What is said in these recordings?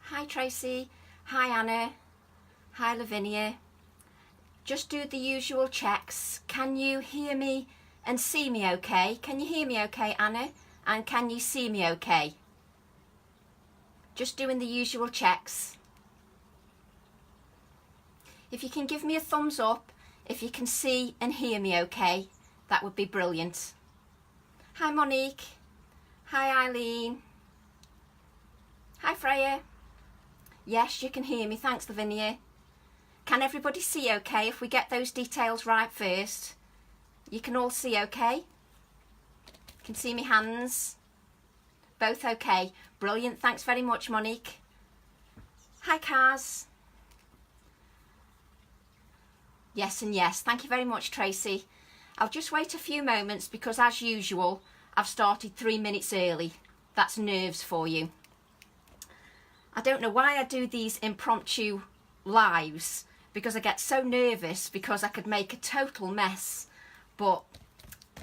Hi Tracy, hi Anna, hi Lavinia. Just do the usual checks. Can you hear me and see me okay? Can you hear me okay, Anna? And can you see me okay? Just doing the usual checks. If you can give me a thumbs up, if you can see and hear me okay, that would be brilliant. Hi Monique, hi Eileen, hi Freya. Yes, you can hear me, thanks Lavinia. Can everybody see okay if we get those details right first? You can all see okay? Can see me hands? Both okay? Brilliant, thanks very much Monique. Hi Kaz. Yes and yes, thank you very much Tracy. I'll just wait a few moments because as usual I've started 3 minutes early. That's nerves for you. I don't know why I do these impromptu lives because I get so nervous because I could make a total mess, but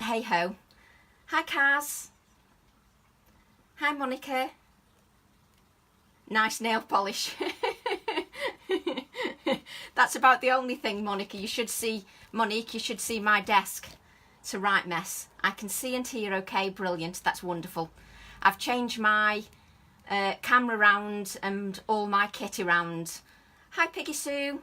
hey ho. Hi Kaz. Hi Monica. Nice nail polish. That's about the only thing, Monica. You should see, Monique, you should see my desk. It's a right mess. I can see and hear okay, brilliant, that's wonderful. I've changed my camera around and all my kit around. Hi Piggy Sue.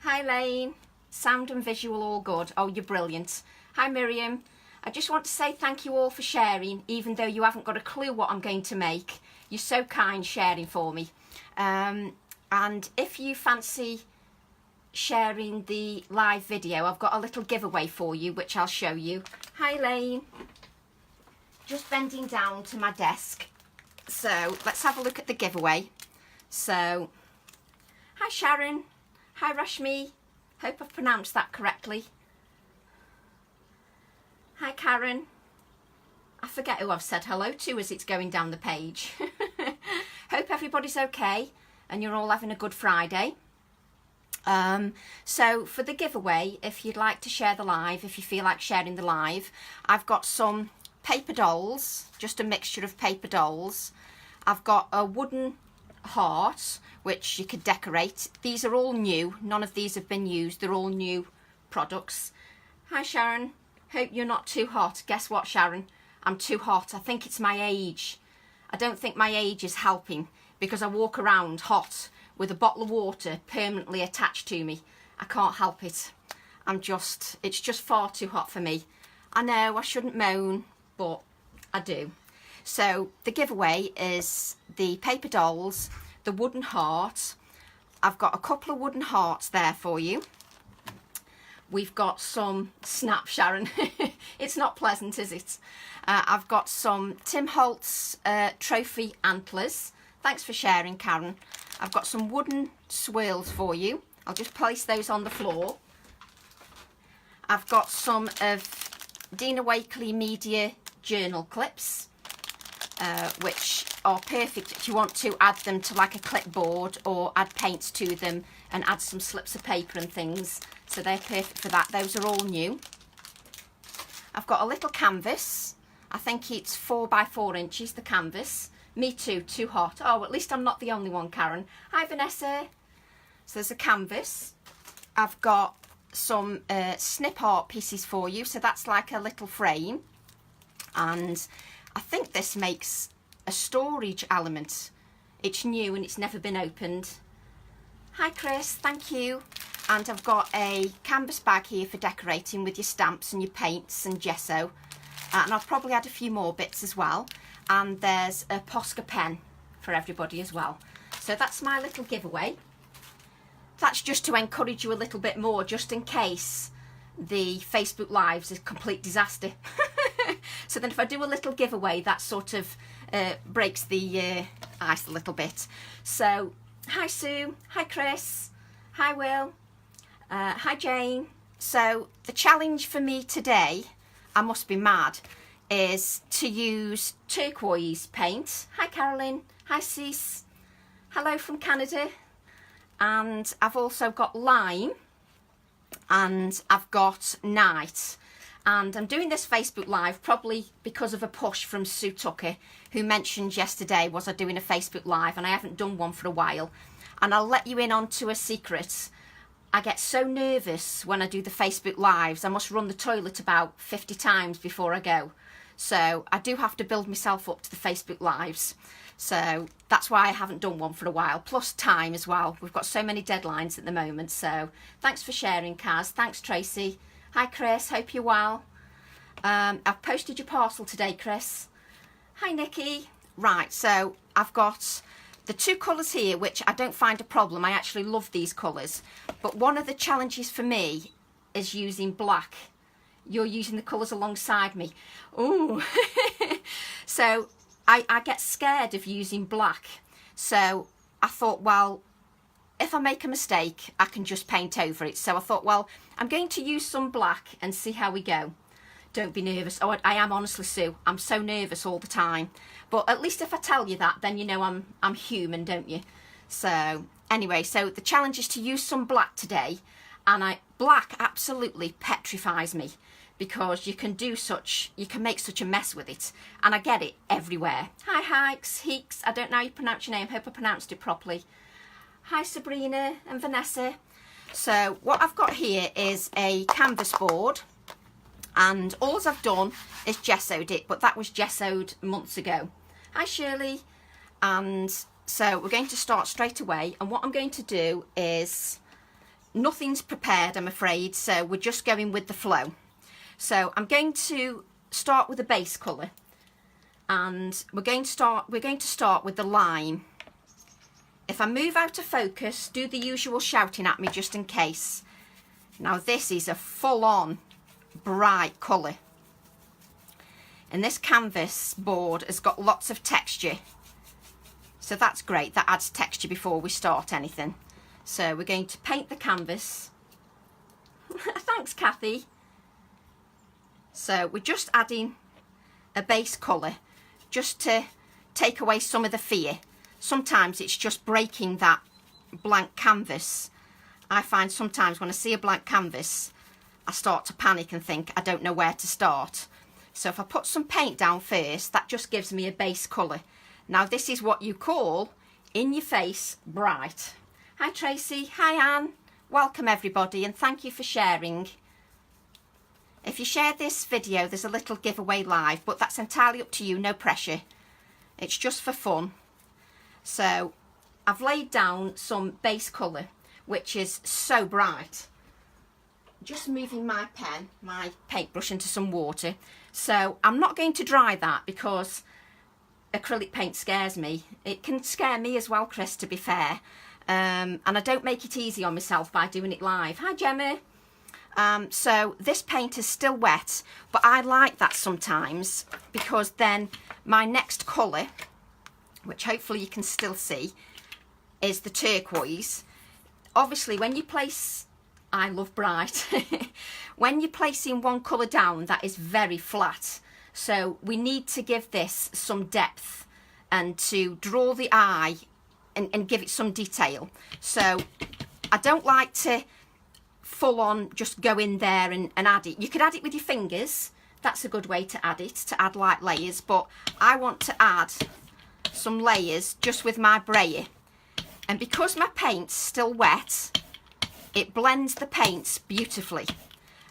Hi Lane. Sound and visual all good. Oh, you're brilliant. Hi Miriam. I just want to say thank you all for sharing, even though you haven't got a clue what I'm going to make. You're so kind sharing for me. And if you fancy sharing the live video, I've got a little giveaway for you, which I'll show you. Hi Lane. Just bending down to my desk. So let's have a look at the giveaway. So, hi Sharon. Hi Rashmi. Hope I've pronounced that correctly. Hi Karen. I forget who I've said hello to as it's going down the page. Hope everybody's okay and you're all having a good Friday. So for the giveaway, if you'd like to share the live, if you feel like sharing the live, I've got some paper dolls, just a mixture of paper dolls. I've got a wooden heart, which you could decorate. These are all new. None of these have been used. They're all new products. Hi Sharon. Hope you're not too hot. Guess what, Sharon? I'm too hot. I think it's my age. I don't think my age is helping because I walk around hot with a bottle of water permanently attached to me. I can't help it. It's just far too hot for me. I know I shouldn't moan, but I do. So the giveaway is the paper dolls, the wooden heart. I've got a couple of wooden hearts there for you. We've got some snap, Sharon. It's not pleasant, is it? I've got some Tim Holtz trophy antlers. Thanks for sharing, Karen. I've got some wooden swirls for you. I'll just place those on the floor. I've got some of Dina Wakley Media journal clips, which are perfect if you want to add them to like a clipboard or add paints to them and add some slips of paper and things. So they're perfect for that. Those are all new. I've got a little canvas. I think it's 4 by 4 inches, the canvas. Me too, too hot. Oh, at least I'm not the only one, Karen. Hi, Vanessa. So there's a canvas. I've got some snip art pieces for you. So that's like a little frame. And I think this makes a storage element. It's new and it's never been opened. Hi, Chris. Thank you. And I've got a canvas bag here for decorating with your stamps and your paints and gesso. And I'll probably add a few more bits as well. And there's a Posca pen for everybody as well. So that's my little giveaway. That's just to encourage you a little bit more, just in case the Facebook Live's a complete disaster. So then if I do a little giveaway, that sort of breaks the ice a little bit. So, hi Sue, hi Chris, hi Will, hi Jane. So the challenge for me today, I must be mad, is to use turquoise paint. Hi Carolyn, hi Cease, hello from Canada. And I've also got lime and I've got night. And I'm doing this Facebook Live probably because of a push from Sue Tucker, who mentioned yesterday, was I doing a Facebook Live, and I haven't done one for a while. And I'll let you in onto a secret. I get so nervous when I do the Facebook Lives. I must run the toilet about 50 times before I go. So I do have to build myself up to the Facebook Lives. So that's why I haven't done one for a while, plus time as well. We've got so many deadlines at the moment. So thanks for sharing, Kaz. Thanks, Tracy. Hi, Chris. Hope you're well. I've posted your parcel today, Chris. Hi, Nikki. Right, so I've got the two colours here, which I don't find a problem. I actually love these colours. But one of the challenges for me is using black. You're using the colours alongside me. Ooh. So I get scared of using black. So I thought, well, if I make a mistake, I can just paint over it. So I thought, well, I'm going to use some black and see how we go. Don't be nervous. Oh, I am honestly, Sue. I'm so nervous all the time. But at least if I tell you that, then you know I'm human, don't you? So anyway, so the challenge is to use some black today. And black absolutely petrifies me, because you can make such a mess with it. And I get it everywhere. Hi, Heeks. I don't know how you pronounce your name. Hope I pronounced it properly. Hi, Sabrina and Vanessa. So what I've got here is a canvas board. And all I've done is gessoed it, but that was gessoed months ago. Hi, Shirley. And so we're going to start straight away. And what I'm going to do is, nothing's prepared, I'm afraid. So we're just going with the flow. So I'm going to start with a base colour. And we're going to start with the lime. If I move out of focus, do the usual shouting at me just in case. Now this is a full-on bright colour, and this canvas board has got lots of texture, so that's great. That adds texture before we start anything. So we're going to paint the canvas. Thanks, Kathy. So we're just adding a base colour just to take away some of the fear. Sometimes it's just breaking that blank canvas. I find sometimes when I see a blank canvas, I start to panic and think I don't know where to start. So if I put some paint down first, that just gives me a base colour. Now this is what you call in your face bright. Hi, Tracy. Hi, Anne. Welcome everybody, and thank you for sharing. If you share this video, there's a little giveaway live, but that's entirely up to you, no pressure. It's just for fun. So I've laid down some base colour, which is so bright. Just moving my paintbrush into some water. So I'm not going to dry that because acrylic paint scares me. It can scare me as well, Chris, to be fair. And I don't make it easy on myself by doing it live. Hi, Gemma. So this paint is still wet, but I like that sometimes, because then my next colour, which hopefully you can still see, is the turquoise. Obviously, when you place, I love bright, when you're placing one colour down, that is very flat. So we need to give this some depth and to draw the eye and give it some detail. So I don't like to full on just go in there and add it. You could add it with your fingers. That's a good way to add it, to add light layers. But I want to add some layers just with my brayer. And because my paint's still wet, it blends the paints beautifully.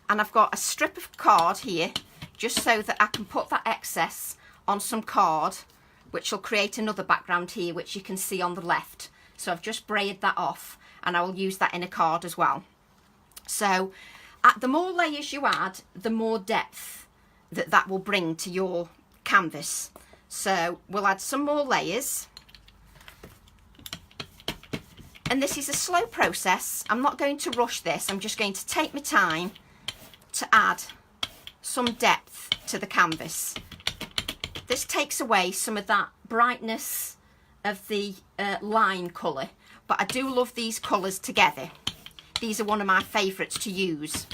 And I've got a strip of card here, just so that I can put that excess on some card, which will create another background here, which you can see on the left. So I've just brayed that off, and I will use that in a card as well. So the more layers you add, the more depth that will bring to your canvas. So we'll add some more layers. And this is a slow process. I'm not going to rush this. I'm just going to take my time to add some depth to the canvas. This takes away some of that brightness of the lime colour, but I do love these colours together. These are one of my favourites to use.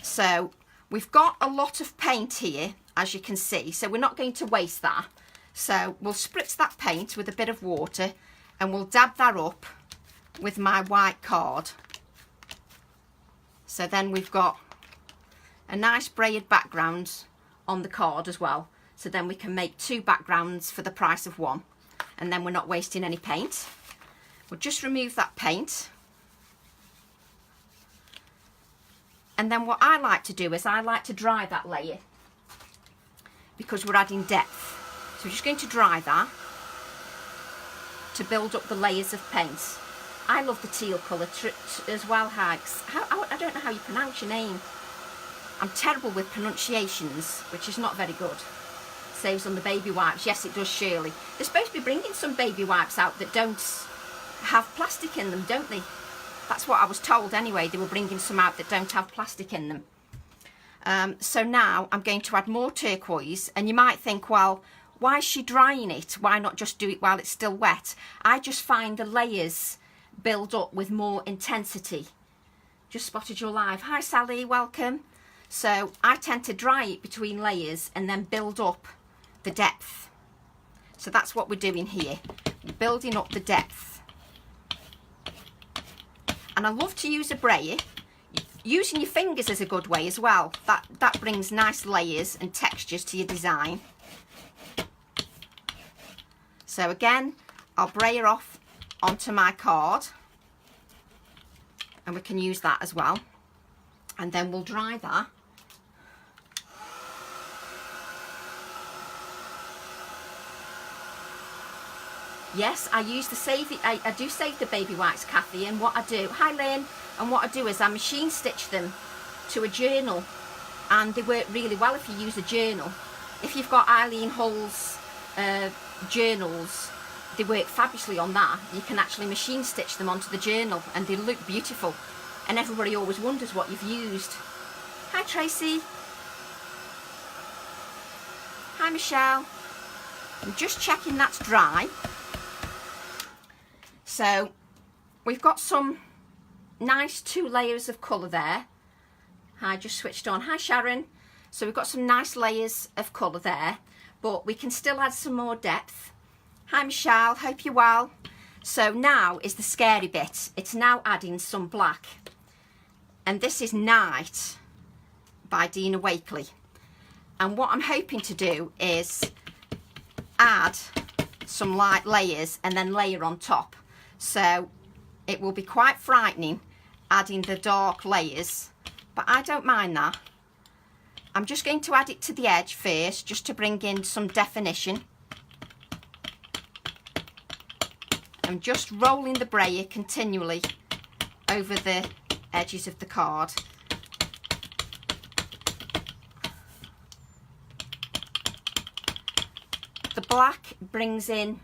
So we've got a lot of paint here, as you can see, so we're not going to waste that. So we'll spritz that paint with a bit of water, and we'll dab that up with my white card. So then we've got a nice braided background on the card as well. So then we can make 2 backgrounds for the price of 1. And then we're not wasting any paint. We'll just remove that paint. And then what I like to do is I like to dry that layer because we're adding depth. So we're just going to dry that to build up the layers of paint. I love the teal colour as well, Hags. I don't know how you pronounce your name. I'm terrible with pronunciations, which is not very good. Saves on the baby wipes. Yes, it does, Shirley. They're supposed to be bringing some baby wipes out that don't have plastic in them, don't they? That's what I was told anyway. They were bringing some out that don't have plastic in them. So now I'm going to add more turquoise. And you might think, well, why is she drying it? Why not just do it while it's still wet? I just find the layers build up with more intensity. Just spotted your live. Hi, Sally. Welcome. So I tend to dry it between layers and then build up the depth. So that's what we're doing here. We're building up the depth. And I love to use a brayer. Using your fingers is a good way as well. That brings nice layers and textures to your design. So again, I'll brayer off onto my card. And we can use that as well. And then we'll dry that. Yes, I use the I do save the baby wipes, Kathy, and what I do, hi Lynn, and what I do is I machine stitch them to a journal, and they work really well if you use a journal. If you've got Eileen Hull's journals, they work fabulously on that. You can actually machine stitch them onto the journal and they look beautiful, and everybody always wonders what you've used. Hi Tracy. Hi Michelle. I'm just checking that's dry. So we've got some nice 2 layers of colour there. I just switched on. Hi Sharon. So we've got some nice layers of colour there, but we can still add some more depth. Hi Michelle, hope you're well. So now is the scary bit. It's now adding some black. And this is Night by Dina Wakley. And what I'm hoping to do is add some light layers and then layer on top. So it will be quite frightening adding the dark layers, but I don't mind that. I'm just going to add it to the edge first, just to bring in some definition. I'm just rolling the brayer continually over the edges of the card. The black brings in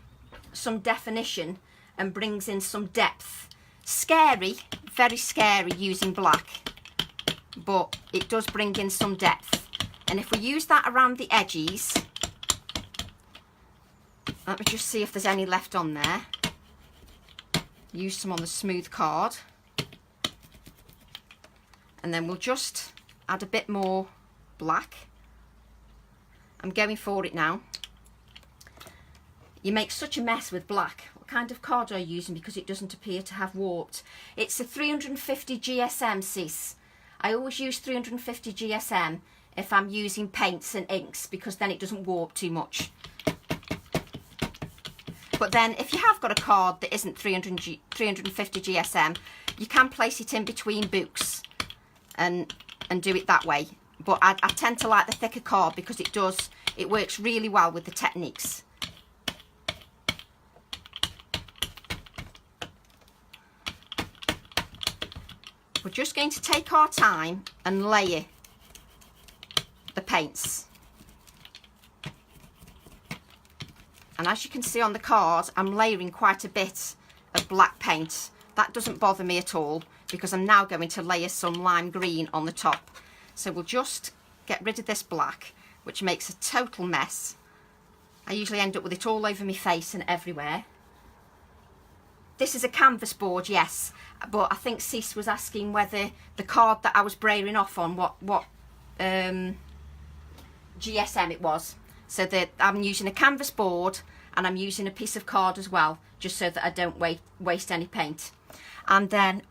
some definition and brings in some depth. Scary, very scary using black, but it does bring in some depth. And if we use that around the edges, let me just see if there's any left on there. Use some on the smooth card. And then we'll just add a bit more black. I'm going for it now. You make such a mess with black. What kind of card are you using, because it doesn't appear to have warped? It's a 350 GSM, sis. I always use 350 GSM if I'm using paints and inks, because then it doesn't warp too much. But then if you have got a card that isn't 350 GSM, you can place it in between books and do it that way. But I tend to like the thicker card because it works really well with the techniques. We're just going to take our time and layer the paints. And as you can see on the card, I'm layering quite a bit of black paint. That doesn't bother me at all, because I'm now going to layer some lime green on the top. So we'll just get rid of this black, which makes a total mess. I usually end up with it all over my face and everywhere. This is a canvas board, yes, but I think Sis was asking whether the card that I was brayering off on, what GSM it was. So that I'm using a canvas board and I'm using a piece of card as well, just so that I don't waste any paint. And then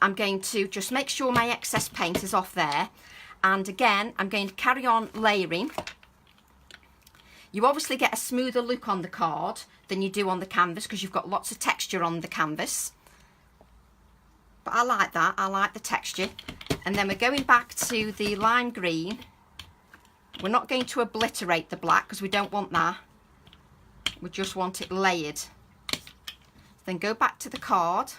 I'm going to just make sure my excess paint is off there, And again, I'm going to carry on layering. You obviously get a smoother look on the card than you do on the canvas because you've got lots of texture on the canvas. But I like that, I like the texture. And then we're going back to the lime green. We're not going to obliterate the black because we don't want that. We just want it layered. Then go back to the card.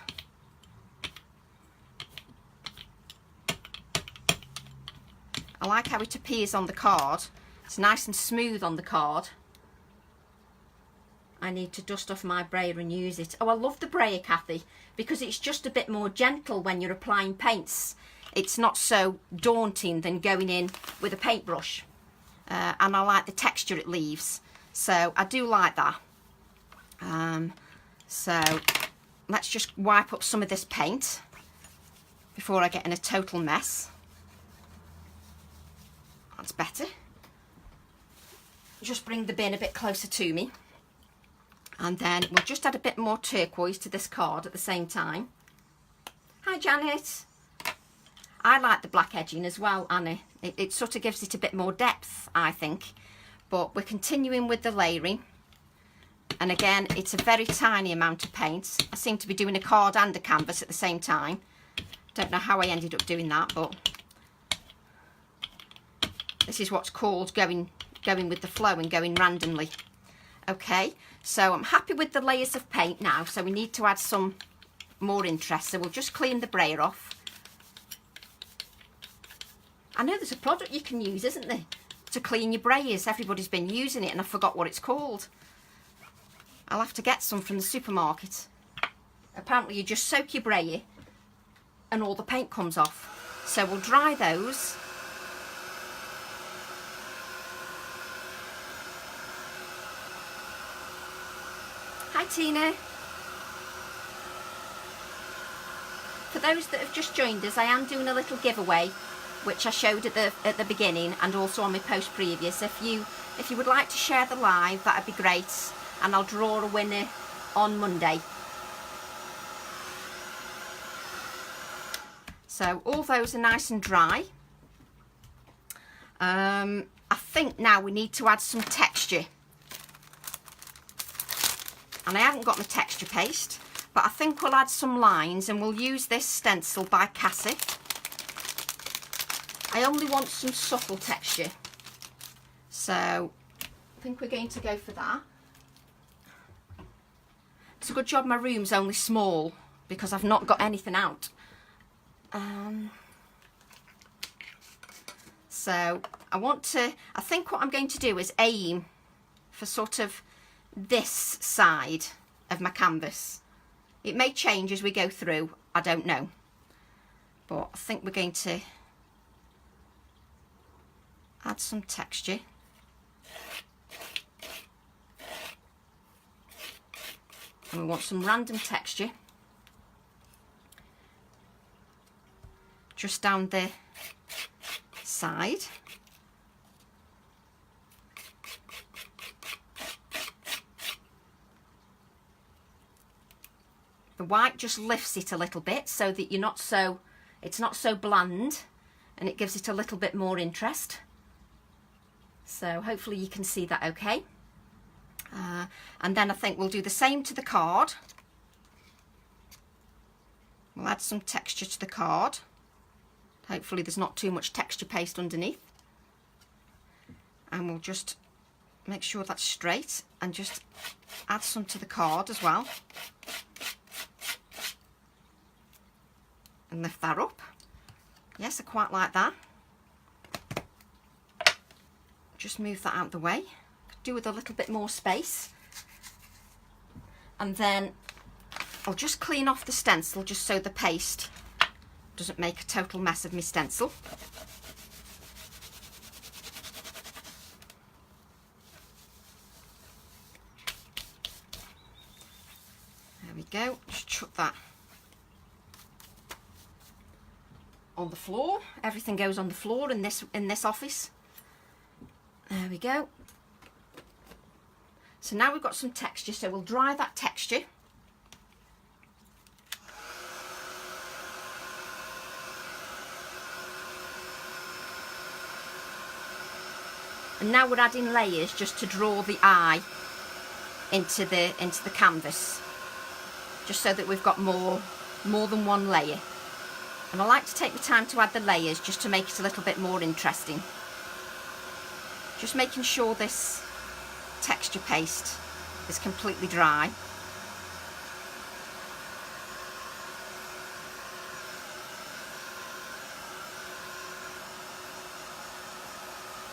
I like how it appears on the card. It's nice and smooth on the card. I need to dust off my brayer and use it. Oh, I love the brayer, Kathy, because it's just a bit more gentle when you're applying paints. It's not so daunting than going in with a paintbrush. And I like the texture it leaves. So I do like that. So let's just wipe up some of this paint before I get in a total mess. That's better. Just bring the bin a bit closer to me. And then we'll just add a bit more turquoise to this card at the same time. Hi, Janet. I like the black edging as well, Annie. It sort of gives it a bit more depth, I think. But we're continuing with the layering. And again, it's a very tiny amount of paint. I seem to be doing a card and a canvas at the same time. Don't know how I ended up doing that, but this is what's called going with the flow and going randomly. Okay, so I'm happy with the layers of paint now, so we need to add some more interest. So we'll just clean the brayer off. I know there's a product you can use, isn't there, to clean your brayers. Everybody's been using it and I forgot what it's called. I'll have to get some from the supermarket. Apparently you just soak your brayer and all the paint comes off. So we'll dry those. Hi Tina. For those that have just joined us, I am doing a little giveaway which I showed at the beginning and also on my post previous. If you would like to share the live, that'd be great, and I'll draw a winner on Monday. So all those are nice and dry. I think now we need to add some texture. And I haven't got my texture paste, but I think we'll add some lines and we'll use this stencil by Cassie. I only want some subtle texture, so I think we're going to go for that. It's a good job my room's only small because I've not got anything out. So I think what I'm going to do is aim for sort of this side of my canvas. It may change as we go through, I don't know, but I think we're going to add some texture. And we want some random texture just down the side. The white just lifts it a little bit so that it's not so bland, and it gives it a little bit more interest. So hopefully you can see that okay. And then I think we'll do the same to the card. We'll add some texture to the card. Hopefully there's not too much texture paste underneath. And we'll just make sure that's straight and just add some to the card as well. And lift that up. Yes, I quite like that. Just move that out of the way. Could do with a little bit more space. And then I'll just clean off the stencil just so the paste doesn't make a total mess of my stencil. There we go. Just chuck that on the floor. Everything goes on the floor in this office. There we go. So now we've got some texture, so we'll dry that texture. And now we're adding layers just to draw the eye into the canvas, just so that we've got more than one layer. And I like to take the time to add the layers just to make it a little bit more interesting. Just making sure this texture paste is completely dry.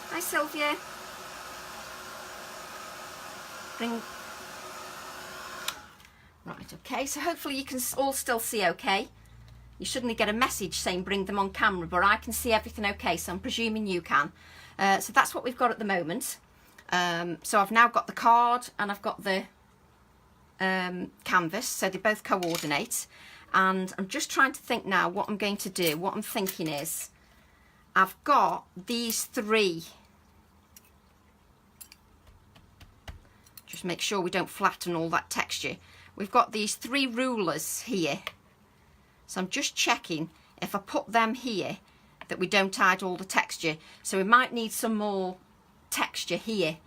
Hi Sylvia. Right, okay, so hopefully you can all still see okay. You suddenly get a message saying bring them on camera, but I can see everything okay, so I'm presuming you can. So that's what we've got at the moment. So I've now got the card and I've got the canvas, so they both coordinate. And I'm just trying to think now what I'm going to do. What I'm thinking is, I've got these three. Just make sure we don't flatten all that texture. We've got these three rulers here. So I'm just checking if I put them here that we don't hide all the texture. So we might need some more texture here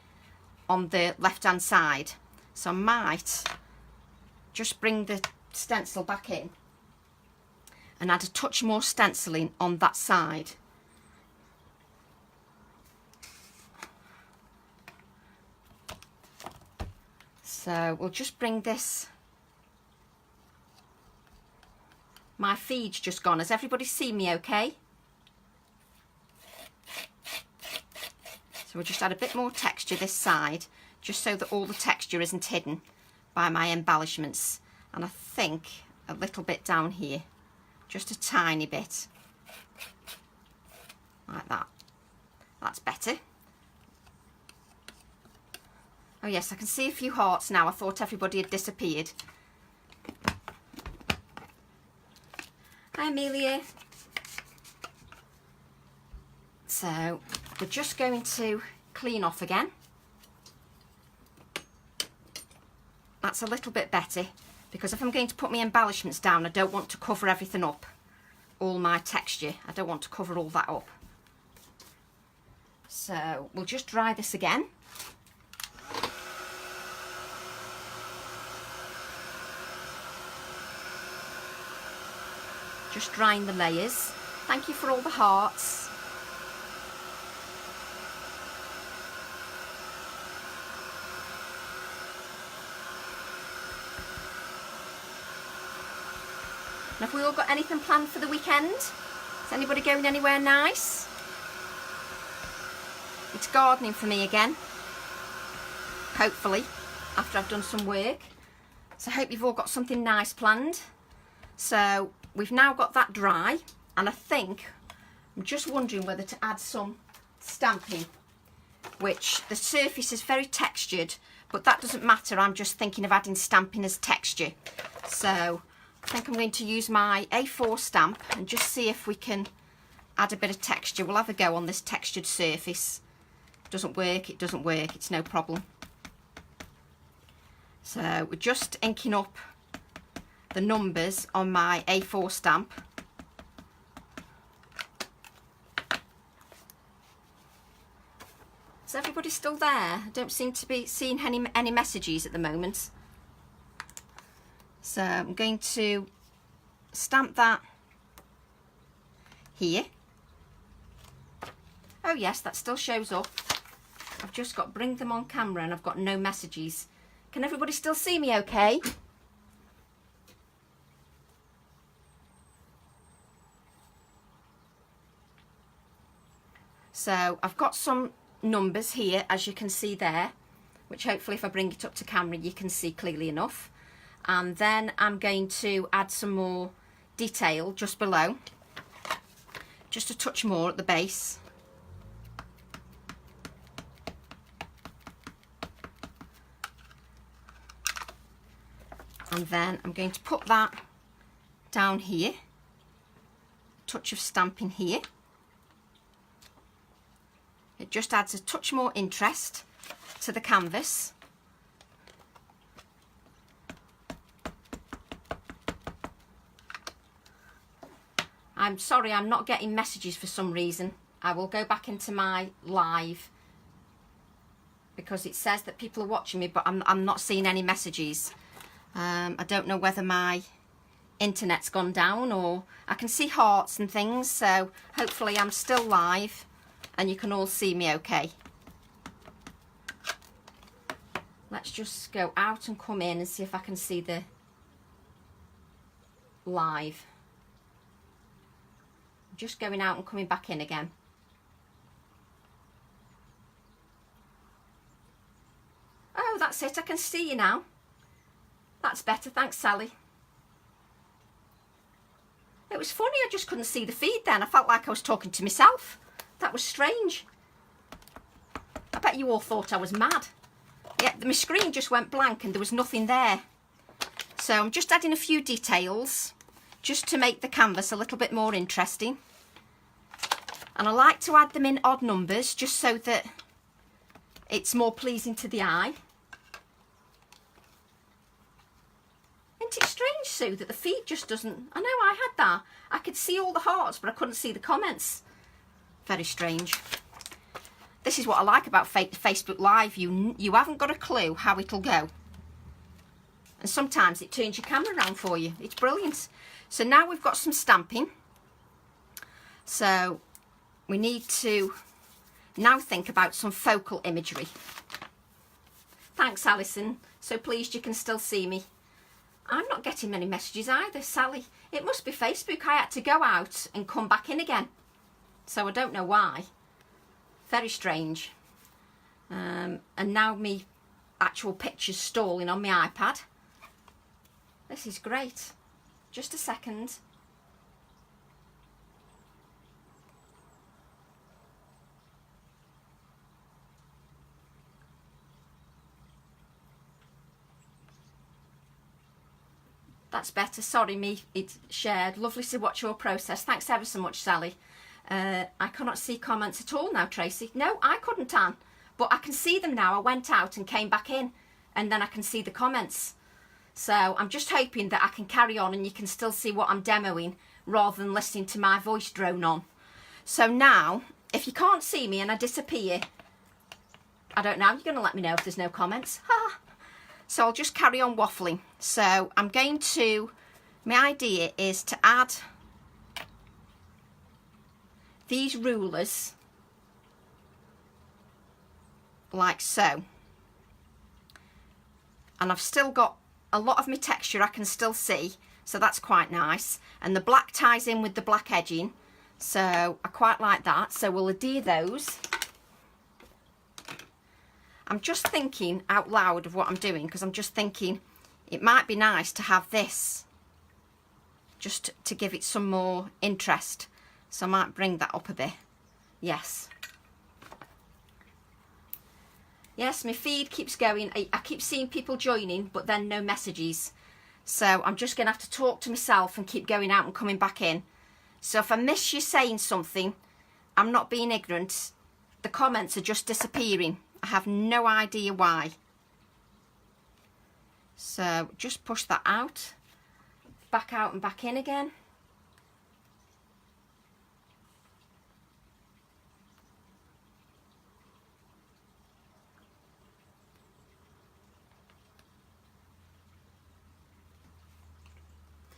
on the left hand side. So I might just bring the stencil back in and add a touch more stenciling on that side. So we'll just bring this. My feed's just gone. Has everybody seen me okay? So we'll just add a bit more texture this side, just so that all the texture isn't hidden by my embellishments. And I think a little bit down here, just a tiny bit, like that. That's better. Oh yes, I can see a few hearts now. I thought everybody had disappeared. Hi Amelia. So we're just going to clean off again. That's a little bit better, because if I'm going to put my embellishments down, I don't want to cover everything up, all my texture. I don't want to cover all that up. So we'll just dry this again. Just drying the layers. Thank you for all the hearts. And have we all got anything planned for the weekend? Is anybody going anywhere nice? It's gardening for me again, hopefully, after I've done some work. So I hope you've all got something nice planned. So we've now got that dry, and I think I'm just wondering whether to add some stamping, which the surface is very textured, but that doesn't matter. I'm just thinking of adding stamping as texture. So I think I'm going to use my A4 stamp and just see if we can add a bit of texture. We'll have a go on this textured surface. It doesn't work, it doesn't work, it's no problem. So we're just inking up the numbers on my A4 stamp. Is everybody still there? I don't seem to be seeing any messages at the moment. So I'm going to stamp that here. Oh yes, that still shows up. I've just got bring them on camera and I've got no messages. Can everybody still see me okay? So I've got some numbers here, as you can see there, which hopefully if I bring it up to camera you can see clearly enough. And then I'm going to add some more detail just below, just a touch more at the base. And then I'm going to put that down here, touch of stamping here. It just adds a touch more interest to the canvas. I'm sorry, I'm not getting messages for some reason. I will go back into my live because it says that people are watching me, but I'm not seeing any messages. I don't know whether my internet's gone down, or I can see hearts and things, so hopefully I'm still live and you can all see me okay. Let's just go out and come in and see if I can see the live. Just going out and coming back in again. Oh, that's it. I can see you now. That's better. Thanks, Sally. It was funny. I just couldn't see the feed then. I felt like I was talking to myself. That was strange. I bet you all thought I was mad. Yeah, my screen just went blank and there was nothing there. So I'm just adding a few details just to make the canvas a little bit more interesting. And I like to add them in odd numbers just so that it's more pleasing to the eye. Isn't it strange, Sue, that the feed just doesn't... I know I had that. I could see all the hearts, but I couldn't see the comments. Very strange. This is what I like about Facebook Live. You haven't got a clue how it'll go. And sometimes it turns your camera around for you. It's brilliant. So now we've got some stamping. So we need to now think about some focal imagery. Thanks, Alison. So pleased you can still see me. I'm not getting many messages either, Sally. It must be Facebook. I had to go out and come back in again. So I don't know why. Very strange. And now me actual picture's stalling on my iPad. This is great. Just a second. That's better. Sorry, me, it's shared. Lovely to watch your process. Thanks ever so much, Sally. I cannot see comments at all now, Tracy. No, I couldn't, Anne. But I can see them now. I went out and came back in. And then I can see the comments. So I'm just hoping that I can carry on and you can still see what I'm demoing rather than listening to my voice drone on. So now, if you can't see me and I disappear, I don't know, you're going to let me know if there's no comments. Ha! So I'll just carry on waffling. So I'm going to, my idea is to add these rulers like so. And I've still got a lot of my texture I can still see, so that's quite nice. And the black ties in with the black edging, so I quite like that. So we'll adhere those. I'm just thinking out loud of what I'm doing, because I'm just thinking it might be nice to have this just to give it some more interest. So I might bring that up a bit. Yes. Yes, my feed keeps going. I keep seeing people joining, but then no messages. So I'm just going to have to talk to myself and keep going out and coming back in. So if I miss you saying something, I'm not being ignorant. The comments are just disappearing. I have no idea why. So just push that out. Back out and back in again.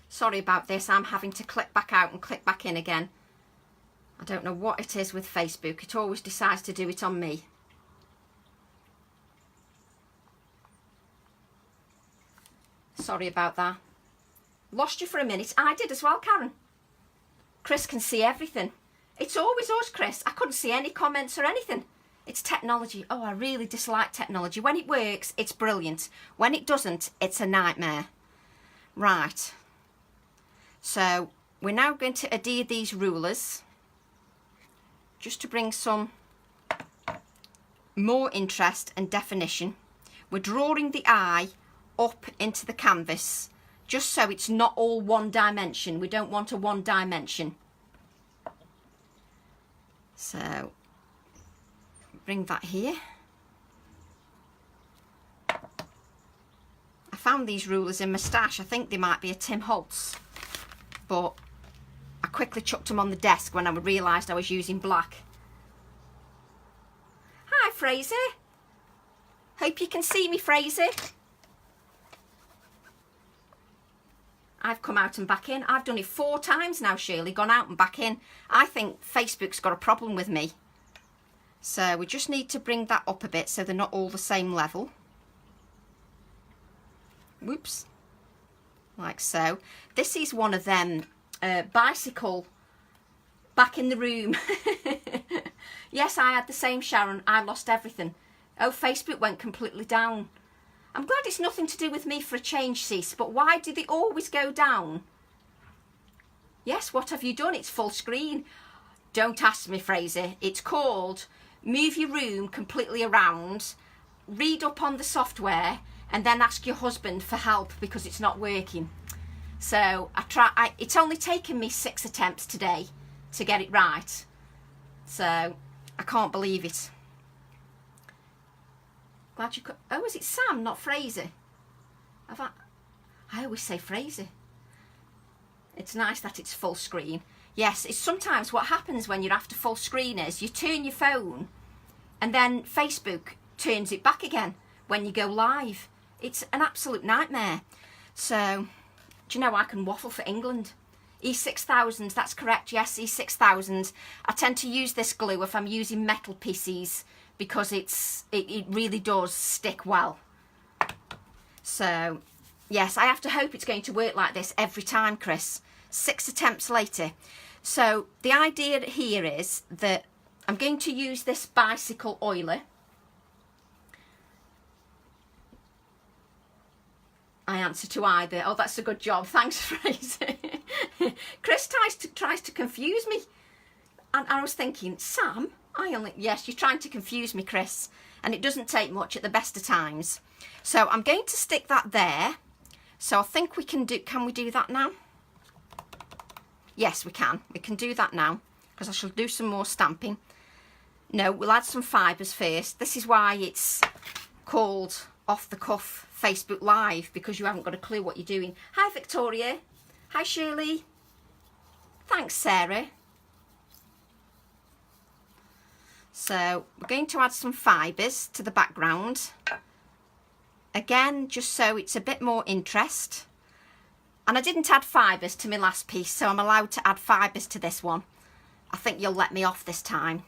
Sorry about this, I'm having to click back out and click back in again. I don't know what it is with Facebook. It always decides to do it on me. Sorry about that. Lost you for a minute. I did as well, Karen. Chris can see everything. It's always us, Chris. I couldn't see any comments or anything. It's technology. Oh, I really dislike technology. When it works, it's brilliant. When it doesn't, it's a nightmare. Right. So we're now going to adhere these rulers just to bring some more interest and definition. We're drawing the eye up into the canvas just so it's not all one dimension. We don't want a one dimension. So bring that here. I found these rulers in my stash. I think they might be a Tim Holtz, but I quickly chucked them on the desk when I realised I was using black. Hi, Fraser. Hope you can see me, Fraser. I've come out and back in. I've done it 4 times now, Shirley, gone out and back in. I think Facebook's got a problem with me. So we just need to bring that up a bit so they're not all the same level. Whoops. Like so. This is one of them bicycle back in the room. Yes, I had the same, Sharon. I lost everything. Oh, Facebook went completely down. I'm glad it's nothing to do with me for a change, sis, but why do they always go down? Yes, what have you done? It's full screen. Don't ask me, Fraser. It's called move your room completely around, read up on the software, and then ask your husband for help because it's not working. So it's only taken me 6 attempts today to get it right. So I can't believe it. Glad you could. Oh, is it Sam, not Fraser? I always say Fraser. It's nice that it's full screen. Yes, it's sometimes what happens when you're after full screen is you turn your phone and then Facebook turns it back again when you go live. It's an absolute nightmare. So, do you know, I can waffle for England. E6000, that's correct, yes, E6000. I tend to use this glue if I'm using metal pieces because it really does stick well. So, yes, I have to hope it's going to work like this every time, Chris. 6 attempts later. So, the idea here is that I'm going to use this bicycle oiler. I answer to either. Oh, that's a good job. Thanks, Fraser. Chris tries to confuse me. And I was thinking, Sam, yes, you're trying to confuse me, Chris. And it doesn't take much at the best of times. So I'm going to stick that there. So I think we can we do that now? Yes, we can. We can do that now. Because I shall do some more stamping. No, we'll add some fibres first. This is why it's called Off the Cuff Facebook Live, because you haven't got a clue what you're doing. Hi, Victoria. Hi, Shirley. Thanks, Sarah. So we're going to add some fibres to the background. Again, just so it's a bit more interest. And I didn't add fibres to my last piece, so I'm allowed to add fibres to this one. I think you'll let me off this time,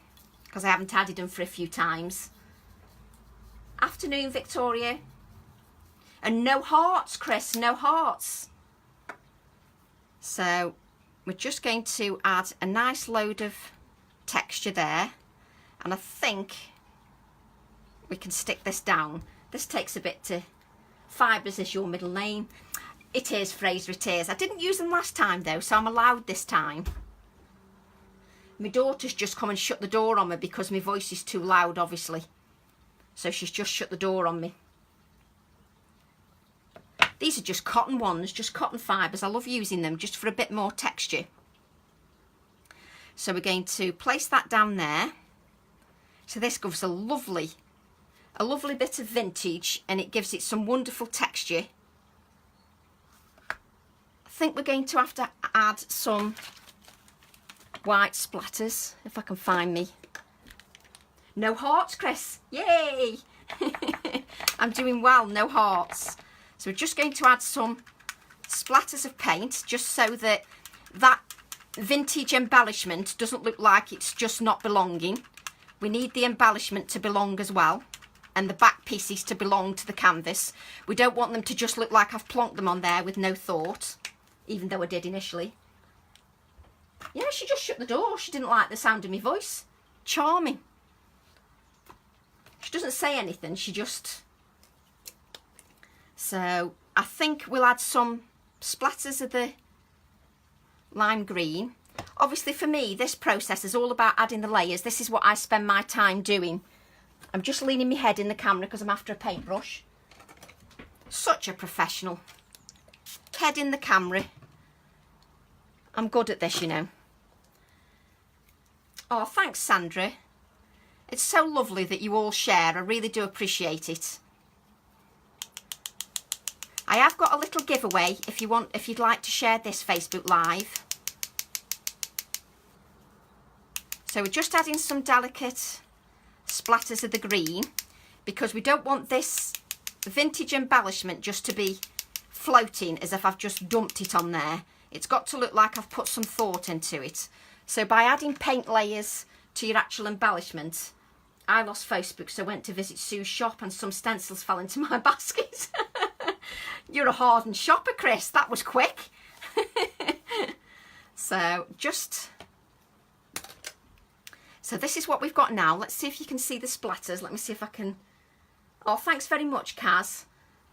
because I haven't added them for a few times. Afternoon, Victoria. And no hearts, Chris, no hearts. So we're just going to add a nice load of texture there. And I think we can stick this down. This takes a bit to... Fibres is your middle name. It is, Fraser, it is. I didn't use them last time though, so I'm allowed this time. My daughter's just come and shut the door on me because my voice is too loud, obviously. So she's just shut the door on me. These are just cotton ones, just cotton fibres. I love using them just for a bit more texture. So we're going to place that down there. So this gives a lovely bit of vintage, and it gives it some wonderful texture. I think we're going to have to add some white splatters, if I can find me. No hearts, Chris. Yay! I'm doing well, no hearts. So we're just going to add some splatters of paint, just so that that vintage embellishment doesn't look like it's just not belonging. We need the embellishment to belong as well, and the back pieces to belong to the canvas. We don't want them to just look like I've plonked them on there with no thought, even though I did initially. Yeah, she just shut the door. She didn't like the sound of my voice. Charming. She doesn't say anything, she just... So I think we'll add some splatters of the lime green. Obviously for me, this process is all about adding the layers. This is what I spend my time doing. I'm just leaning my head in the camera because I'm after a paintbrush. Such a professional. Head in the camera. I'm good at this, you know. Oh, thanks, Sandra. It's so lovely that you all share. I really do appreciate it. I have got a little giveaway if you'd like to share this Facebook Live. So we're just adding some delicate splatters of the green. because we don't want this vintage embellishment just to be floating as if I've just dumped it on there. It's got to look like I've put some thought into it. So by adding paint layers to your actual embellishment, I lost Facebook, so I went to visit Sue's shop and some stencils fell into my basket. You're a hardened shopper, Chris. That was quick. So this is what we've got now. Let's see if you can see the splatters. Let me see if I can. Oh, thanks very much, Kaz.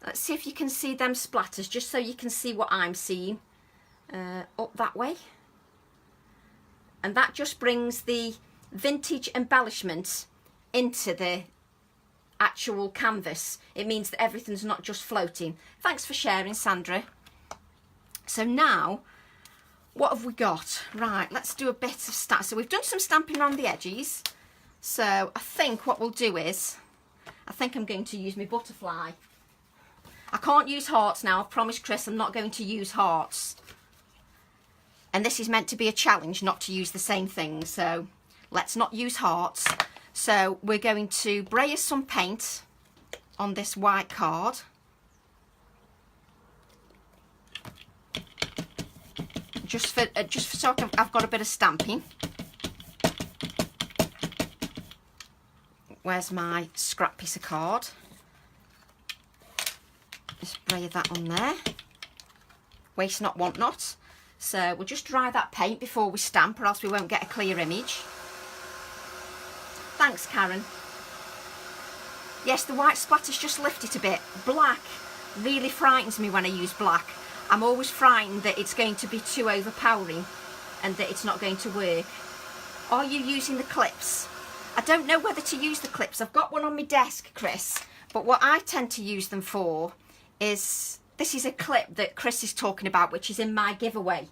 Let's see if you can see them splatters, just so you can see what I'm seeing. Up that way. And that just brings the vintage embellishment into the actual canvas. It means that everything's not just floating. Thanks for sharing, Sandra. So now, what have we got? Right, let's do a bit of stamp. So we've done some stamping around the edges. So I think what we'll do is, I think I'm going to use my butterfly. I can't use hearts now. I've promised Chris I'm not going to use hearts. And this is meant to be a challenge not to use the same thing. So let's not use hearts. So we're going to brayer some paint on this white card. Just for so I've got a bit of stamping. Where's my scrap piece of card? Just brayer that on there. Waste not, want not. So we'll just dry that paint before we stamp, or else we won't get a clear image. Thanks, Karen. Yes, the white splatter's just lifted a bit. Black really frightens me when I use black. I'm always frightened that it's going to be too overpowering and that it's not going to work. Are you using the clips? I don't know whether to use the clips. I've got one on my desk, Chris, but what I tend to use them for is, this is a clip that Chris is talking about, which is in my giveaway,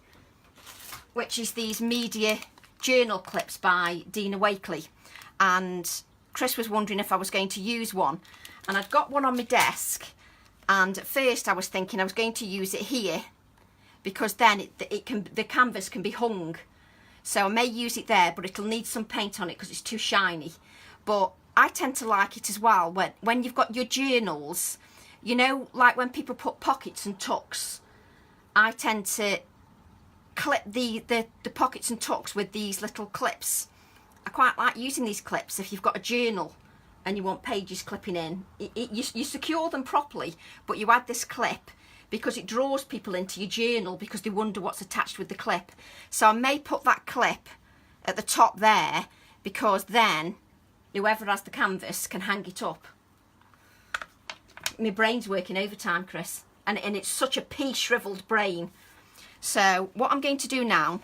which is these media journal clips by Dina Wakely. And Chris was wondering if I was going to use one, and I'd got one on my desk, and at first I was thinking I was going to use it here because then the canvas can be hung, so I may use it there, but it'll need some paint on it because it's too shiny. But I tend to like it as well when you've got your journals, you know, like when people put pockets and tucks. I tend to clip the pockets and tucks with these little clips. I quite like using these clips if you've got a journal and you want pages clipping in. You secure them properly, but you add this clip because it draws people into your journal because they wonder what's attached with the clip. So I may put that clip at the top there because then whoever has the canvas can hang it up. My brain's working overtime, Chris, and it's such a pea shriveled brain. So what I'm going to do now,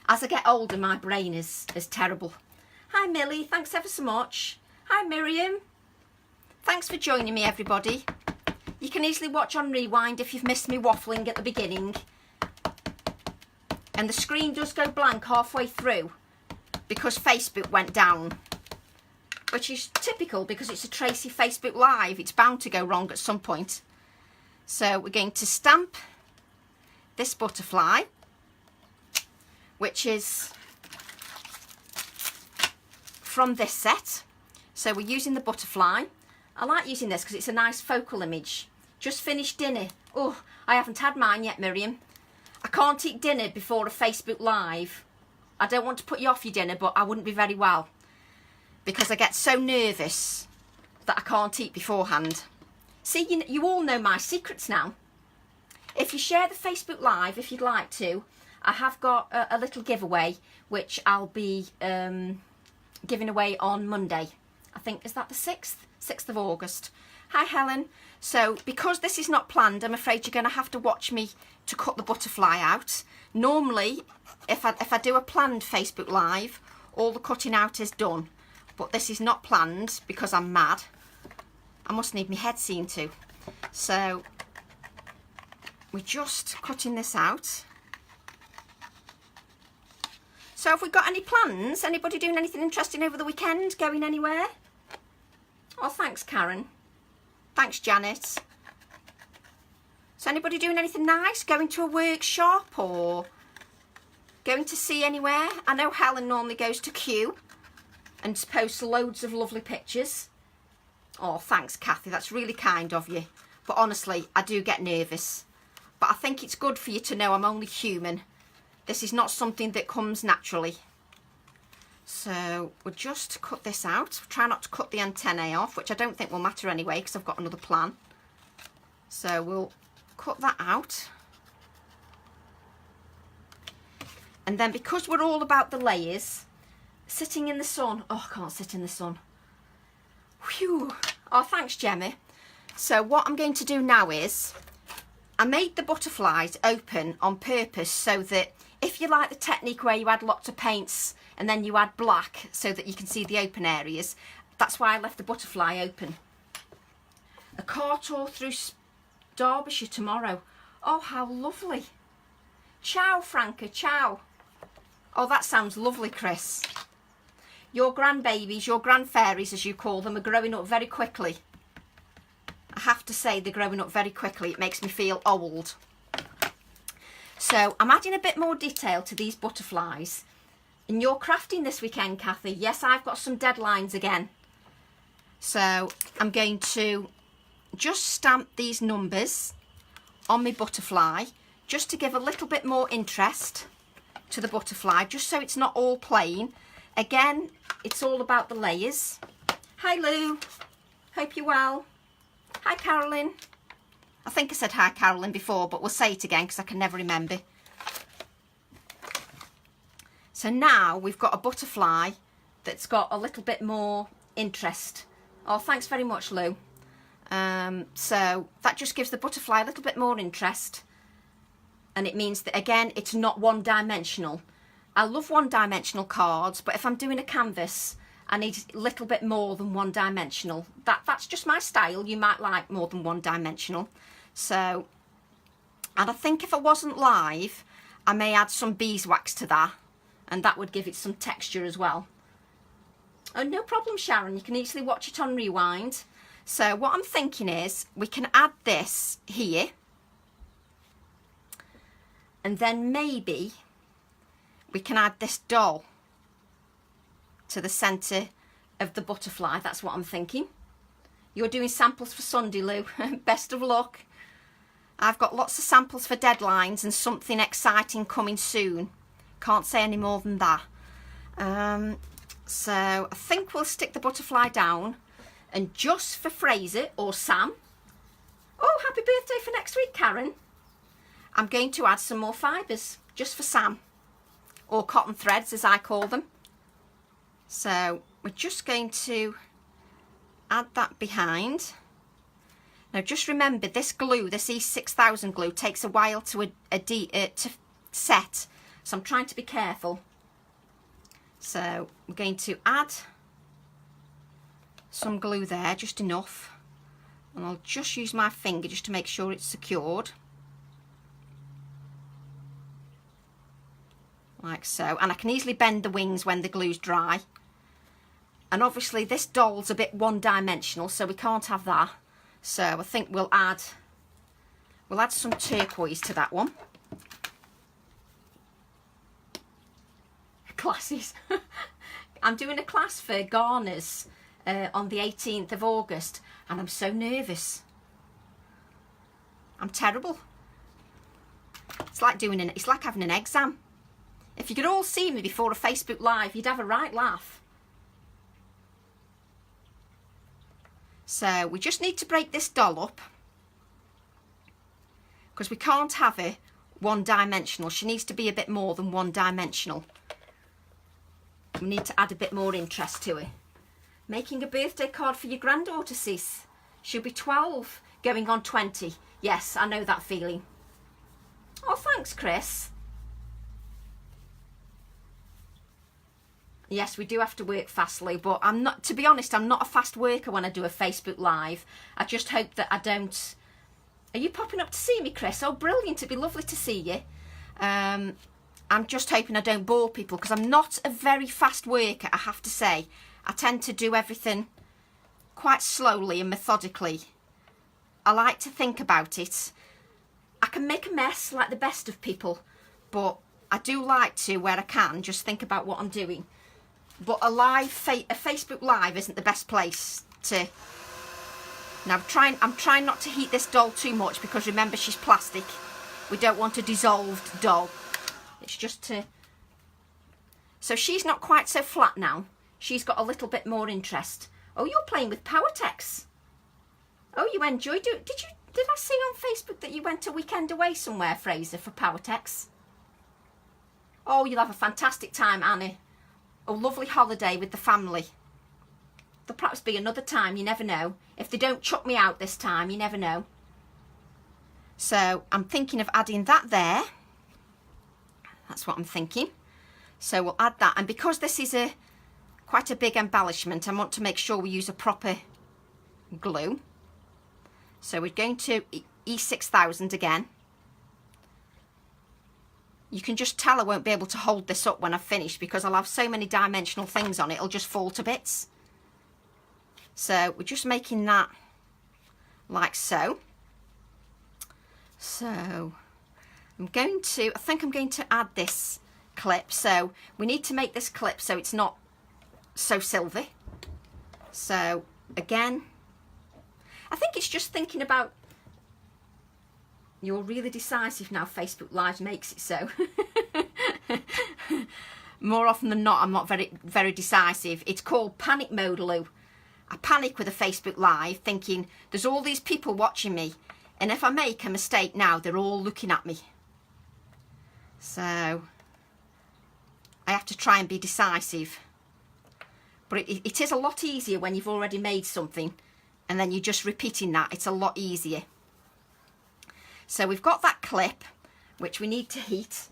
as I get older, my brain is terrible. Hi, Millie. Thanks ever so much. Hi, Miriam. Thanks for joining me, everybody. You can easily watch on rewind if you've missed me waffling at the beginning. And the screen does go blank halfway through because Facebook went down, which is typical because it's a Tracy Facebook Live. It's bound to go wrong at some point. So we're going to stamp this butterfly, which is from this set. So we're using the butterfly. I like using this because it's a nice focal image. Just finished dinner. Oh, I haven't had mine yet, Miriam. I can't eat dinner before a Facebook Live. I don't want to put you off your dinner, but I wouldn't be very well because I get so nervous that I can't eat beforehand. See, you all know my secrets now. If you share the Facebook Live, if you'd like to, I have got a little giveaway which I'll be giving away on Monday. I think, is that the 6th? 6th of August. Hi, Helen. So because this is not planned, I'm afraid you're going to have to watch me to cut the butterfly out. Normally, if I do a planned Facebook Live, all the cutting out is done. But this is not planned because I'm mad. I must need my head seen to. So we're just cutting this out. So have we got any plans? Anybody doing anything interesting over the weekend? Going anywhere? Oh, thanks, Karen. Thanks, Janet. So anybody doing anything nice? Going to a workshop or going to see anywhere? I know Helen normally goes to Kew and posts loads of lovely pictures. Oh, thanks, Kathy. That's really kind of you. But honestly, I do get nervous. But I think it's good for you to know I'm only human. This is not something that comes naturally. So we'll just cut this out. Try not to cut the antennae off, which I don't think will matter anyway because I've got another plan. So we'll cut that out. And then because we're all about the layers, sitting in the sun. Oh, I can't sit in the sun. Whew. Oh, thanks, Gemma. So what I'm going to do now is, I made the butterflies open on purpose so that if you like the technique where you add lots of paints and then you add black so that you can see the open areas, that's why I left the butterfly open. A car tour through Derbyshire tomorrow. Oh, how lovely. Ciao, Franca, ciao. Oh, that sounds lovely, Chris. Your grandbabies, your grandfairies as you call them, are growing up very quickly. I have to say they're growing up very quickly. It makes me feel old. So I'm adding a bit more detail to these butterflies. And you're crafting this weekend, Kathy. Yes, I've got some deadlines again. So I'm going to just stamp these numbers on my butterfly just to give a little bit more interest to the butterfly, just so it's not all plain. Again, it's all about the layers. Hi, Lou. Hope you're well. Hi, Carolyn. I think I said hi, Carolyn, before, but we'll say it again because I can never remember. So now we've got a butterfly that's got a little bit more interest. Oh, thanks very much, Lou. So that just gives the butterfly a little bit more interest. And it means that, again, it's not one-dimensional. I love one-dimensional cards, but if I'm doing a canvas, I need a little bit more than one-dimensional. That's just my style. You might like more than one-dimensional. So, and I think if I wasn't live, I may add some beeswax to that, and that would give it some texture as well. Oh, no problem, Sharon. You can easily watch it on rewind. So what I'm thinking is we can add this here, and then maybe we can add this doll to the centre of the butterfly. That's what I'm thinking. You're doing samples for Sunday, Lou. Best of luck. I've got lots of samples for deadlines and something exciting coming soon. Can't say any more than that. So I think we'll stick the butterfly down, and just for Fraser or Sam. Oh, happy birthday for next week, Karen. I'm going to add some more fibres just for Sam, or cotton threads as I call them. So we're just going to add that behind. Now just remember, this glue, this E6000 glue, takes a while to set, so I'm trying to be careful. So we're going to add some glue there, just enough, and I'll just use my finger just to make sure it's secured. Like so, and I can easily bend the wings when the glue's dry. And obviously this doll's a bit one-dimensional, so we can't have that. So I think we'll add some turquoise to that one. Classes. I'm doing a class for garners on the 18th of August, and I'm so nervous. I'm terrible. It's like it's like having an exam. If you could all see me before a Facebook Live, you'd have a right laugh. So we just need to break this doll up, because we can't have her one-dimensional. She needs to be a bit more than one-dimensional. We need to add a bit more interest to her. Making a birthday card for your granddaughter, sis. She'll be 12, going on 20. Yes, I know that feeling. Oh, thanks, Chris. Yes, we do have to work fastly, but I'm not, to be honest, I'm not a fast worker when I do a Facebook Live. I just hope that I don't... Are you popping up to see me, Chris? Oh, brilliant. It'd be lovely to see you. I'm just hoping I don't bore people, because I'm not a very fast worker, I have to say. I tend to do everything quite slowly and methodically. I like to think about it. I can make a mess like the best of people, but I do like to, where I can, just think about what I'm doing. But a Facebook Live isn't the best place to Now I'm trying not to heat this doll too much, because remember, she's plastic. We don't want a dissolved doll. It's just to... So she's not quite so flat now. She's got a little bit more interest. Oh, you're playing with Powertex. Oh, you enjoyed it. Did I see on Facebook that you went a weekend away somewhere, Fraser, for Powertex? Oh, you'll have a fantastic time, Annie. A lovely holiday with the family. There'll perhaps be another time, you never know. If they don't chuck me out this time, you never know. So I'm thinking of adding that there. That's what I'm thinking. So we'll add that. And because this is quite a big embellishment, I want to make sure we use a proper glue. So we're going to E6000 again. You can just tell I won't be able to hold this up when I've finished, because I'll have so many dimensional things on it, it'll just fall to bits. So we're just making that like so. So I think I'm going to add this clip. So we need to make this clip so it's not so silvery. So again, I think it's just thinking about... You're really decisive now, Facebook Live makes it so. More often than not, I'm not very decisive. It's called panic mode, Lou. I panic with a Facebook Live thinking there's all these people watching me, and if I make a mistake now, they're all looking at me. So I have to try and be decisive. But it is a lot easier when you've already made something and then you're just repeating that. It's a lot easier. So we've got that clip, which we need to heat.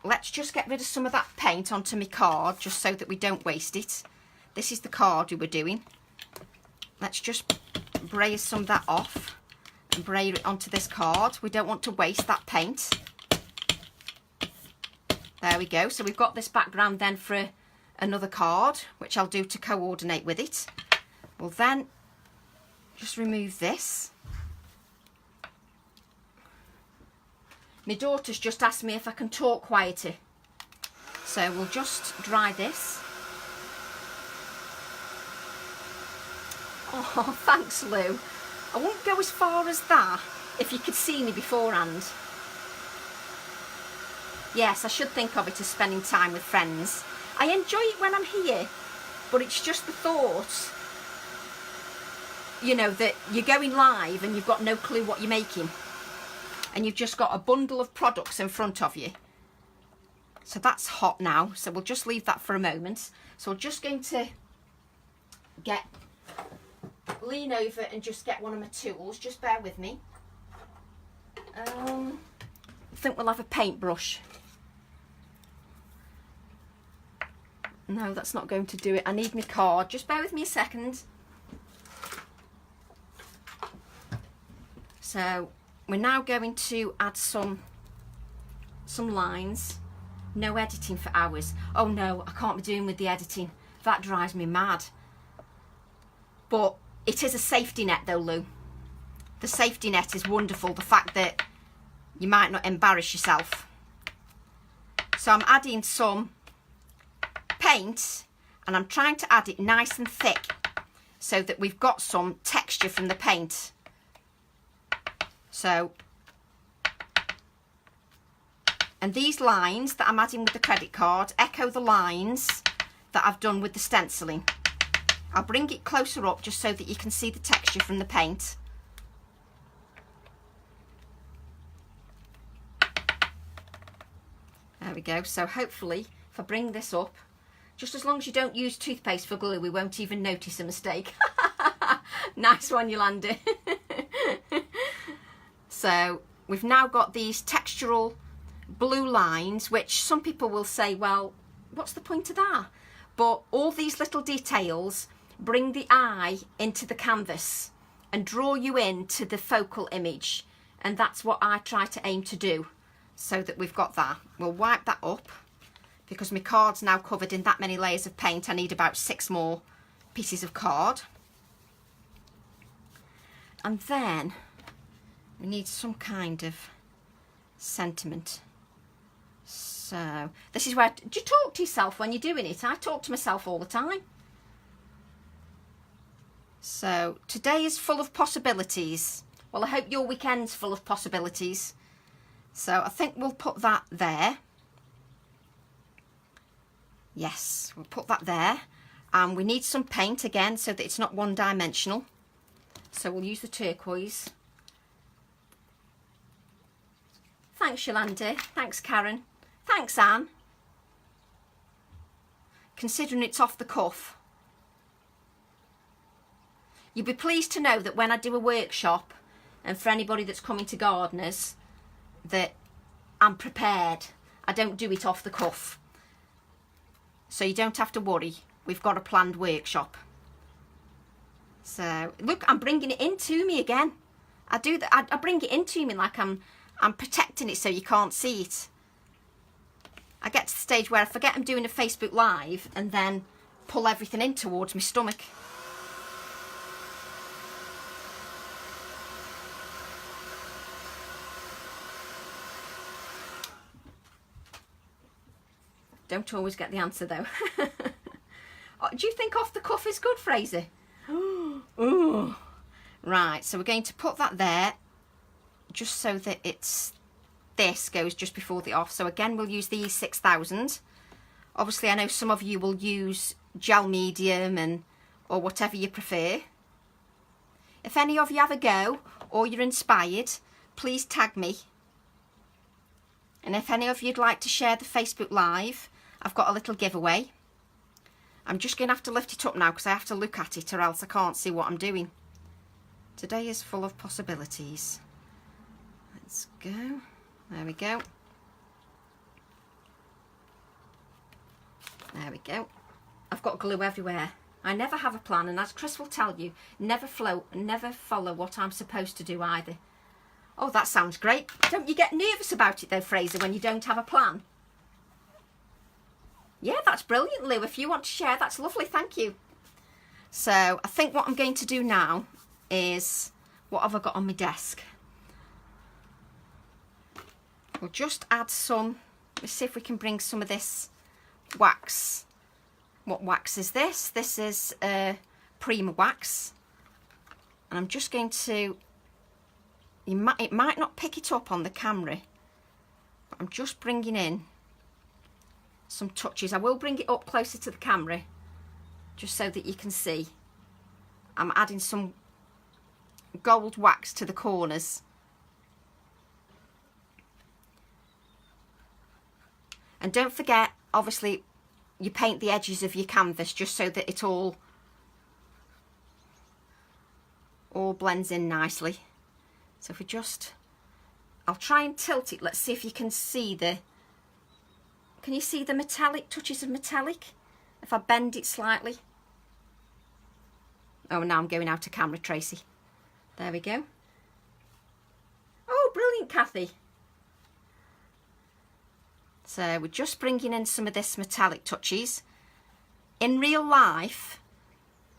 Let's just get rid of some of that paint onto my card, just so that we don't waste it. This is the card we were doing. Let's just braze some of that off and braze it onto this card. We don't want to waste that paint. There we go. So we've got this background then for another card, which I'll do to coordinate with it. We'll then just remove this. My daughter's just asked me if I can talk quieter. So we'll just dry this. Oh, thanks, Lou. I won't go as far as that if you could see me beforehand. Yes, I should think of it as spending time with friends. I enjoy it when I'm here, but it's just the thought, you know, that you're going live and you've got no clue what you're making. And you've just got a bundle of products in front of you. So that's hot now, so we'll just leave that for a moment. So we're just going to lean over and just get one of my tools. Just bear with me. I think we'll have a paintbrush. No, that's not going to do it. I need my card. Just bear with me a second. So we're now going to add some lines. No editing for hours. Oh no, I can't be doing with the editing. That drives me mad. But it is a safety net though, Lou. The safety net is wonderful. The fact that you might not embarrass yourself. So I'm adding some paint, and I'm trying to add it nice and thick so that we've got some texture from the paint. So, and these lines that I'm adding with the credit card echo the lines that I've done with the stenciling. I'll bring it closer up just so that you can see the texture from the paint. There we go. So hopefully if I bring this up, just as long as you don't use toothpaste for glue, we won't even notice a mistake. Nice one, Yolanda. So we've now got these textural blue lines, which some people will say, well, what's the point of that? But all these little details bring the eye into the canvas and draw you into the focal image. And that's what I try to aim to do, so that we've got that. We'll wipe that up because my card's now covered in that many layers of paint. I need about 6 more pieces of card. And then we need some kind of sentiment. So this is where, do you talk to yourself when you're doing it? I talk to myself all the time. So today is full of possibilities. Well, I hope your weekend's full of possibilities. So I think we'll put that there. Yes, we'll put that there. And we need some paint again so that it's not one-dimensional. So we'll use the turquoise. Thanks, Yolanda. Thanks, Karen. Thanks, Anne. Considering it's off the cuff. You'll be pleased to know that when I do a workshop, and for anybody that's coming to Gardeners, that I'm prepared. I don't do it off the cuff. So you don't have to worry. We've got a planned workshop. So, look, I'm bringing it into me again. I do that. I bring it into me like I'm protecting it so you can't see it. I get to the stage where I forget I'm doing a Facebook Live and then pull everything in towards my stomach. Don't always get the answer though. Oh, do you think off the cuff is good, Fraser? Ooh. Right, so we're going to put that there just so that this goes just before the off. So again, we'll use the E6000. Obviously, I know some of you will use gel medium or whatever you prefer. If any of you have a go or you're inspired, please tag me. And if any of you'd like to share the Facebook Live, I've got a little giveaway. I'm just going to have to lift it up now because I have to look at it or else I can't see what I'm doing. Today is full of possibilities. Let's go. There we go. There we go. I've got glue everywhere. I never have a plan, and as Chris will tell you, never follow what I'm supposed to do either. Oh, that sounds great. Don't you get nervous about it though, Fraser, when you don't have a plan? Yeah, that's brilliant, Lou. If you want to share, that's lovely. Thank you. So I think what I'm going to do now is, what have I got on my desk? We'll just add some, let's see if we can bring some of this wax. What wax is this? This is Prima wax. And I'm just going to, it might not pick it up on the camera, but I'm just bringing in some touches. I will bring it up closer to the camera just so that you can see. I'm adding some gold wax to the corners. And don't forget, obviously, you paint the edges of your canvas just so that it all blends in nicely. So if we just, I'll try and tilt it. Let's see if you can see can you see the metallic, touches of metallic? If I bend it slightly. Oh, now I'm going out of camera, Tracy. There we go. Oh, brilliant, Kathy. So we're just bringing in some of this metallic touches. In real life,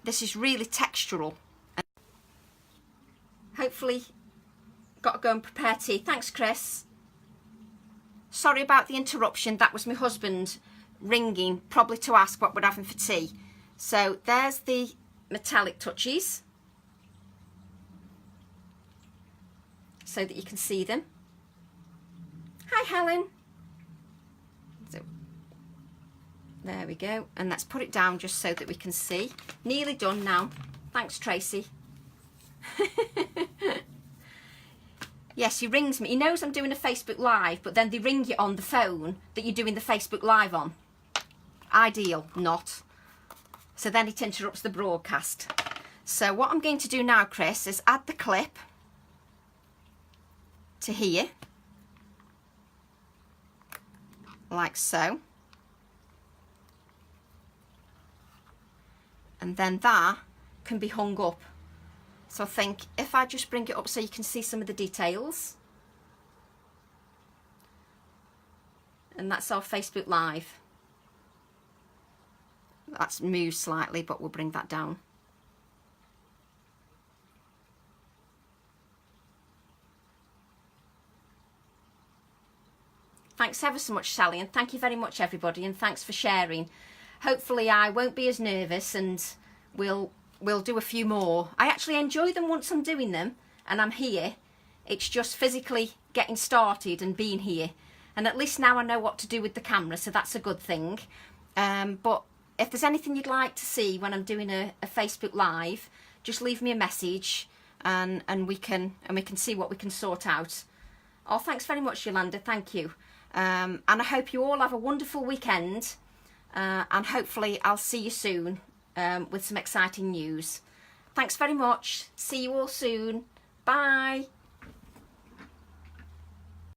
this is really textural. And hopefully, got to go and prepare tea. Thanks, Chris. Sorry about the interruption. That was my husband ringing, probably to ask what we're having for tea. So there's the metallic touches, so that you can see them. Hi, Helen. So there we go, and let's put it down just so that we can see. Nearly done now. Thanks, Tracy. Yes, he rings me. He knows I'm doing a Facebook Live, but then they ring you on the phone that you're doing the Facebook Live on. Ideal, not. So then it interrupts the broadcast. So what I'm going to do now, Chris, is add the clip to here. Like so. And then that can be hung up. So I think if I just bring it up so you can see some of the details. And that's our Facebook Live. That's moved slightly, but we'll bring that down. Thanks ever so much, Sally, and thank you very much, everybody, and thanks for sharing. Hopefully I won't be as nervous, and we'll we'll do a few more. I actually enjoy them once I'm doing them and I'm here. It's just physically getting started and being here. And at least now I know what to do with the camera, so that's a good thing. But if there's anything you'd like to see when I'm doing a Facebook Live, just leave me a message and we can see what we can sort out. Oh, thanks very much, Yolanda. Thank you. And I hope you all have a wonderful weekend. And hopefully I'll see you soon with some exciting news. Thanks very much. See you all soon. Bye.